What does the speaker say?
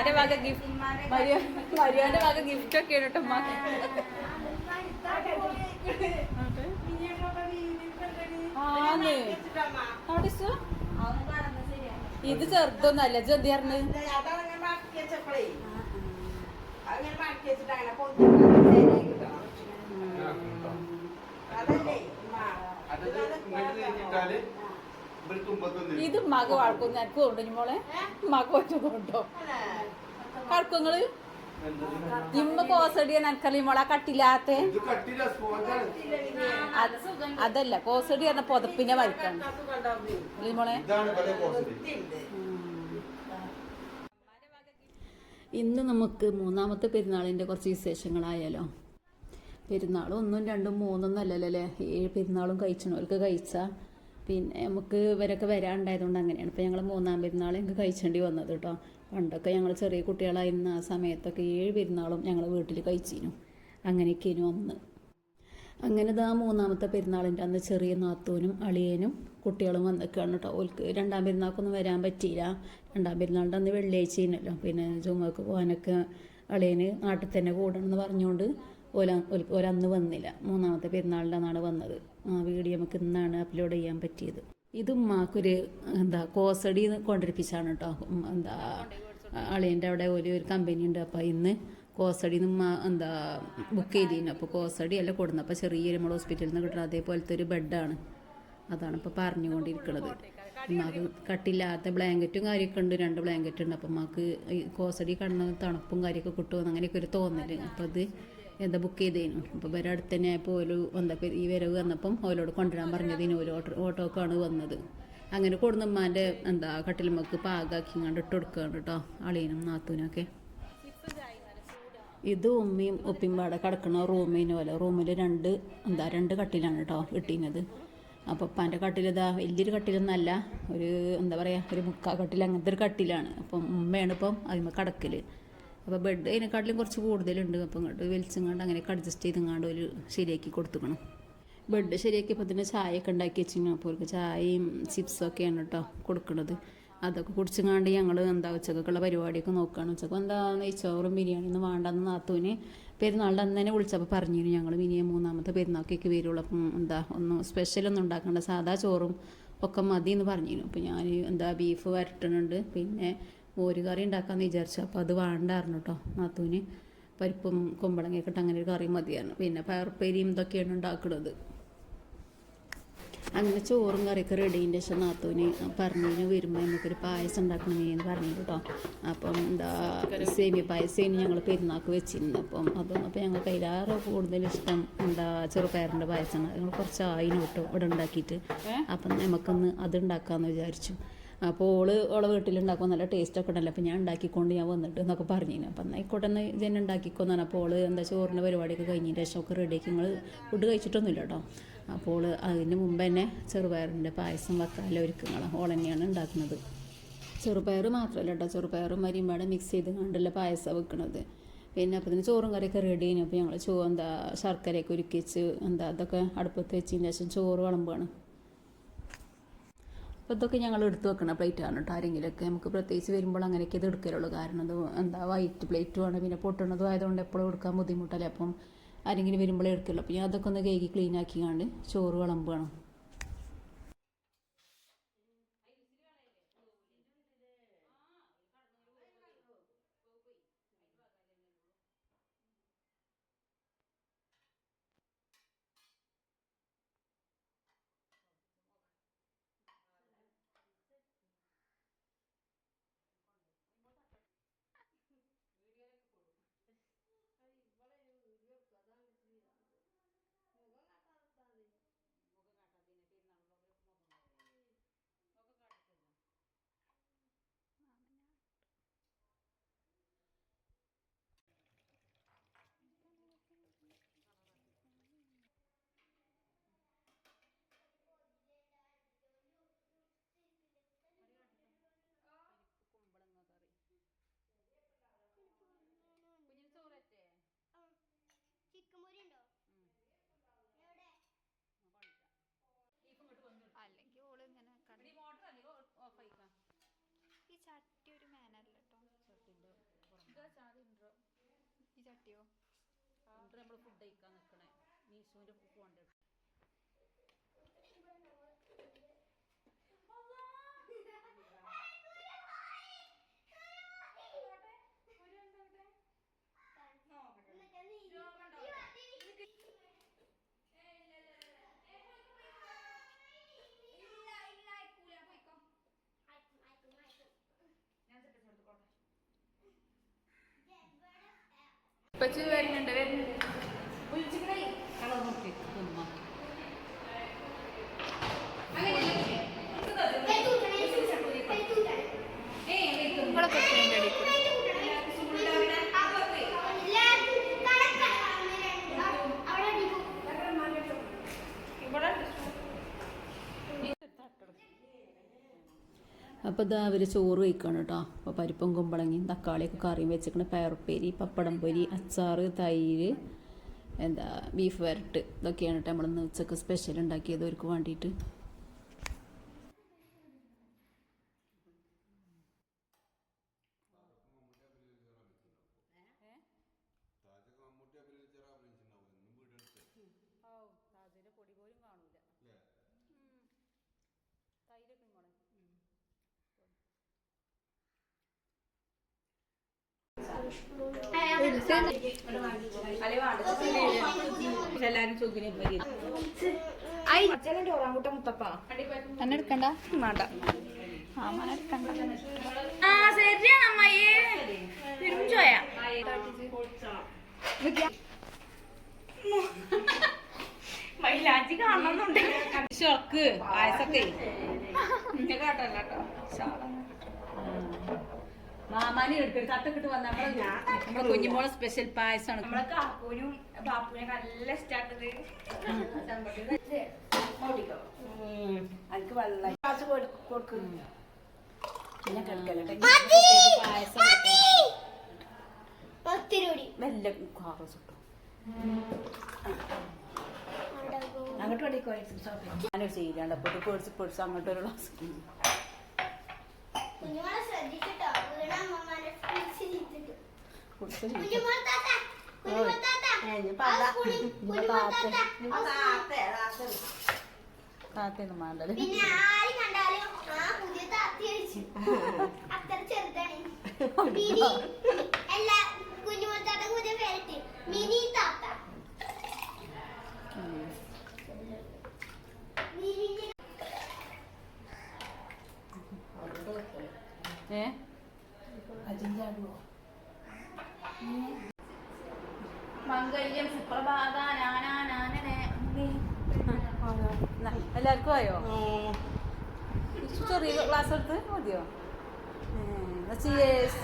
ഉമ്മാന്റെ വക ഗിഫ്റ്റ് മരിയോന്റെ വക ഗിഫ്റ്റ് ഒക്കെ കേട്ടോ ഉമ്മാക്ക്. ആന്ന് ഇത് ചെറുതൊന്നല്ല ചെറിയറിന് ഇത് ഉമ്മാക്ക് വഴക്കൊന്നും എനിക്ക് കൊണ്ടു മോളെ ഉമ്മാക്ക് പറ്റുന്നുണ്ടോ കഴക്കങ്ങള് ഇമ്മ കോസടിയ നനക്കല്ലേ മോളെ കട്ടില്ലാത്ത അതല്ല കോസടി പറഞ്ഞ പുതപ്പിനെ വലിക്കാണ് മോളെ. ഇന്ന് നമുക്ക് മൂന്നാമത്തെ പെരുന്നാളിൻ്റെ കുറച്ച് വിശേഷങ്ങളായാലോ. പെരുന്നാൾ 1, 2, 3 അല്ലല്ലേ, 7 പെരുന്നാളും കഴിച്ചവർക്ക് കഴിച്ചാൽ പിന്നെ നമുക്ക് ഇവരൊക്കെ വരാനുണ്ടായതുകൊണ്ട് അങ്ങനെയാണ്. ഇപ്പോൾ ഞങ്ങൾ 3-ാം പെരുന്നാൾ ഞങ്ങൾക്ക് കഴിച്ചേണ്ടി വന്നത് കേട്ടോ. പണ്ടൊക്കെ ഞങ്ങൾ ചെറിയ കുട്ടികളായിരുന്ന ആ സമയത്തൊക്കെ 7 പെരുന്നാളും ഞങ്ങൾ വീട്ടിൽ കഴിച്ചിരുന്നു. അങ്ങനെയൊക്കെയായിരുന്നു അന്ന്. അങ്ങനെ ഇതാ 3-ാമത്തെ പെരുന്നാളിൻ്റെ അന്ന് ചെറിയ നാത്തൂനും അളിയനും കുട്ടികളും വന്നിക്കാണ് കേട്ടോ. ഓൽക്ക് 2-ാം പെരുന്നാൾക്കൊന്നും വരാൻ പറ്റിയില്ല. 2-ാം പെരുന്നാളിൻ്റെ അന്ന് വെള്ളിയാഴ്ച ചെയ്യുന്നല്ലോ. പിന്നെ ജുമക്ക് പോകാനൊക്കെ അളിയന് നാട്ടിൽ തന്നെ കൂടണമെന്ന് പറഞ്ഞുകൊണ്ട് ഒരന്ന് വന്നില്ല. 3-ാമത്തെ പെരുന്നാളിൻ്റെ അന്നാണ് വന്നത്. ആ വീഡിയോ നമുക്ക് ഇന്നാണ് അപ്ലോഡ് ചെയ്യാൻ പറ്റിയത്. ഇത് ഉമ്മാക്കൊരു കോസടി കൊണ്ടിരിപ്പിച്ചാണ് കേട്ടോ. അളിയൻ്റെ അവിടെ ഒരു കമ്പനി ഉണ്ട്. അപ്പോൾ ഇന്ന് കോസടി ഉമ്മ ബുക്ക് ചെയ്തിരുന്നു. അപ്പോൾ കോസടി അല്ല കൊടുന്നത്. അപ്പോൾ ചെറിയൊരു നമ്മൾ ഹോസ്പിറ്റലിൽ നിന്ന് കിട്ടുന്നത് അതേപോലത്തെ ഒരു ബെഡാണ്. അതാണ് ഇപ്പോൾ പറഞ്ഞുകൊണ്ടിരിക്കുന്നത്. ഉമ്മാക്ക് കട്ടില്ലാത്ത ബ്ലാങ്കറ്റും കാര്യമൊക്കെ ഉണ്ട്. 2 ബ്ലാങ്കറ്റ് ഉണ്ട്. അപ്പോൾ ഉമ്മാക്ക് ഈ കോസടി കടന്ന തണുപ്പും കാര്യമൊക്കെ കിട്ടുമെന്ന് അങ്ങനെയൊക്കെ ഒരു തോന്നൽ. അപ്പോൾ അത് ബുക്ക് ചെയ്തേനു. അപ്പോൾ ഇവരെ അടുത്ത് തന്നെ ആയപ്പോൾ ഈ വരവ് വന്നപ്പം ഓലോട് കൊണ്ടുവരാൻ പറഞ്ഞതിന് ഒരു ഓട്ടോക്കാണ് വന്നത്. അങ്ങനെ കൊടുന്ന ഉമ്മാൻ്റെ കട്ടിലുമ്മക്ക് പാകാക്കിങ്ങാണ്ട് ഇട്ട് കൊടുക്കുകയാണ് കേട്ടോ അളിയനും നാത്തൂനൊക്കെ. ഇത് ഉമ്മയും ഉപ്പിയും പാടെ കിടക്കണ റൂമിന് പോലെ റൂമിൽ 2 കട്ടിലാണ് കേട്ടോ ഇട്ടിരുന്നത്. അപ്പോൾ ഉപ്പാൻ്റെ കട്ടിലിതാ വലിയൊരു കട്ടിലൊന്നല്ല, ഒരു ഒരു മുക്കാൽ കട്ടിൽ അങ്ങനത്തെ ഒരു കട്ടിലാണ്. അപ്പം ഉമ്മയാണ് ഇപ്പം അതിന്മേൽ കിടക്കൽ. അപ്പോൾ ബെഡ് അതിനെക്കാട്ടിലും കുറച്ച് കൂടുതലുണ്ട്. അപ്പം ഇങ്ങോട്ട് വലിച്ചങ്ങാണ്ട് അങ്ങനെയൊക്കെ അഡ്ജസ്റ്റ് ചെയ്തങ്ങാണ്ട് ഒരു ശരിയാക്കി കൊടുത്തുക്കണം. ബെഡ് ശരിയാക്കിയപ്പോൾ തന്നെ ചായയൊക്കെ ഉണ്ടാക്കി വെച്ചിരുന്നു. അപ്പോൾ അവർക്ക് ചായയും ചിപ്സൊക്കെയാണ് കേട്ടോ കൊടുക്കുന്നത്. അതൊക്കെ കുടിച്ചങ്ങാണ്ട് ഞങ്ങൾ ഉച്ചക്കൊക്കെയുള്ള പരിപാടിയൊക്കെ നോക്കുകയാണ്. ഉച്ചക്ക് നെയ്ച്ചോറും ബിരിയാണിയൊന്നും വേണ്ടെന്ന് നാത്തൂന് പെരുന്നാളിൻ്റെ അന്ന് തന്നെ വിളിച്ചപ്പോൾ പറഞ്ഞിരുന്നു ഞങ്ങൾ ഇനിയും 3-ാമത്തെ പെരുന്നാൾക്കൊക്കെ വരുള്ളൂ. അപ്പം ഒന്നും സ്പെഷ്യലൊന്നും ഉണ്ടാക്കേണ്ട, സാധാ ചോറും ഒക്കെ മതി എന്ന് പറഞ്ഞിരുന്നു. അപ്പോൾ ഞാൻ ബീഫ് വരട്ടുന്നുണ്ട്, പിന്നെ മോര് കറി ഉണ്ടാക്കാമെന്ന് വിചാരിച്ചു. അപ്പോൾ അത് വേണ്ടായിരുന്നു കേട്ടോ നാത്തൂന്. പരിപ്പും കുമ്പളങ്ങയൊക്കെ ഇട്ട് അങ്ങനെ ഒരു കറി മതിയായിരുന്നു. പിന്നെ പയറുപ്പേരിയും ഇതൊക്കെയാണ് ഉണ്ടാക്കുന്നത്. അങ്ങനെ ചോറും കറിയൊക്കെ റെഡീൻ്റെ ശേഷം നാത്തൂന് പറഞ്ഞു വരുമ്പോൾ നമുക്കൊരു പായസം ഉണ്ടാക്കണമെന്ന് പറഞ്ഞു കേട്ടോ. അപ്പം സേമിയ പായസം ഞങ്ങൾ പെരുന്നാൾക്ക് വെച്ചിരുന്നു. അപ്പോൾ ഞങ്ങൾക്ക് അതിലേറെ കൂടുതൽ ഇഷ്ടം ചെറുപയറിൻ്റെ പായസം. ഞങ്ങൾ കുറച്ച് ആയിനോട്ടോ ഇവിടെ ഉണ്ടാക്കിയിട്ട്. അപ്പം നമുക്കൊന്ന് അത് ഉണ്ടാക്കാമെന്ന് വിചാരിച്ചു. അപ്പോൾ ഓളെ വീട്ടിലുണ്ടാക്കുമ്പോൾ നല്ല ടേസ്റ്റൊക്കെ ഉണ്ടല്ലോ. അപ്പോൾ ഞാൻ ഉണ്ടാക്കിക്കൊണ്ട് വന്നിട്ട് എന്നൊക്കെ പറഞ്ഞിരുന്നു. അപ്പം ആയിക്കോട്ടെ എന്ന് ജന ഉണ്ടാക്കിക്കൊന്നാണ്. അപ്പോൾ ചോറിൻ്റെ പരിപാടിയൊക്കെ കഴിഞ്ഞതിന് ശേഷമൊക്കെ റെഡിയാക്കി. നിങ്ങൾ ഫുഡ് കഴിച്ചിട്ടൊന്നുമില്ല കേട്ടോ. അപ്പോൾ അതിന് മുമ്പ് തന്നെ ചെറുപയറിൻ്റെ പായസം വെക്കാനുള്ള ഒരുക്കങ്ങൾ ഓൾ തന്നെയാണ് ഉണ്ടാക്കുന്നത്. ചെറുപയർ മാത്രമല്ല കേട്ടോ, ചെറുപയറും അരിയും പാടെ മിക്സ് ചെയ്ത് കണ്ടുള്ള പായസം വെക്കുന്നത്. പിന്നെ അപ്പോൾ ഇതിന് ചോറും കറിയൊക്കെ റെഡി ചെയ്യുന്നു. അപ്പോൾ ഞങ്ങൾ ശർക്കരയൊക്കെ ഉരുക്കി വെച്ച് അതൊക്കെ അടുപ്പത്ത് വെച്ചതിന് ശേഷം ചോറ് വിളമ്പാണ്. അപ്പോൾ ഇതൊക്കെ ഞങ്ങൾ എടുത്ത് വെക്കണ പ്ലേറ്റാണ് കേട്ടോ. ആരെങ്കിലുമൊക്കെ നമുക്ക് പ്രത്യേകിച്ച് വരുമ്പോൾ അങ്ങനെയൊക്കെ ഇത് എടുക്കലുള്ളൂ. കാരണം അത് വൈറ്റ് പ്ലേറ്റുമാണ്, പിന്നെ പൊട്ടണതും ആയതുകൊണ്ട് എപ്പോഴും എടുക്കാൻ ബുദ്ധിമുട്ടല്ലേ. അപ്പം ആരെങ്കിലും വരുമ്പോഴേ എടുക്കുള്ളൂ. അപ്പോൾ ഞാൻ അതൊക്കെ ഒന്ന് കഴുകി ക്ലീൻ ആക്കിക്കാണ്ട് ചോറ് വിളമ്പുകയാണ്. നമ്മൾ ഫുഡ് കഴിക്കാൻ നിൽക്കണേ മീശുവിൻ്റെ പോകണ്ട വരുന്നുണ്ട് കളർ നോക്കി തിന്നാ അപ്പോൾ ഇതാ അവർ ചോറ് കഴിക്കണം കേട്ടോ. അപ്പോൾ പരിപ്പും കുമ്പളങ്ങിയും തക്കാളിയൊക്കെ കറിയും വെച്ചിരിക്കണം, പയറുപ്പേരി, പപ്പടം പൊരി, അച്ചാറ്, തൈര്, എന്താ ബീഫ് വരട്ട്, ഇതൊക്കെയാണ് കേട്ടോ നമ്മളിന്ന് ഉച്ചക്ക് സ്പെഷ്യൽ ഉണ്ടാക്കിയത് അവർക്ക് വേണ്ടിയിട്ട്. പൊടി പോലും കാണൂല. തൈരൊക്കെ ഇങ്ങോളെ എല്ലാരും ചോദിക്കണ മുത്തപ്പ എന്നെടുക്കണ്ട വേണ്ട മൈലാഞ്ചി കാണുന്നുണ്ട് ഷോക്ക് പായസൊക്കെ കാട്ടല്ല കേട്ടോ. മാമാനെ എടുക്കും തട്ടക്കിട്ട് വന്ന നമ്മളെ കുഞ്ഞുമോളെ സ്പെഷ്യൽ പായസമാണ്. നമ്മളെ കാക്കൂനും ബാപ്പുവിനെ നല്ല ഇഷ്ടാട്ടത്. അതിക്ക് വെള്ളം കൊടുക്കും പായസം മെല്ലെ കാറ് ചുട്ടു അങ്ങോട്ട് വേണ്ടിക്കോ. ഞാനൊരു ചെയ്യില്ലാണ്ട് അപ്പോൾ പേടിച്ച് പേടിച്ച് അങ്ങോട്ടൊരു ഗ്ലാസ് താത്തൊന്നും വേണ്ടത്. മംഗല്യം സുപ്രഭാത എല്ലാവർക്കും ആയോ? ചെറിയ ക്ലാസ് എടുത്ത് മതിയോ? ചിയേഴ്സ്.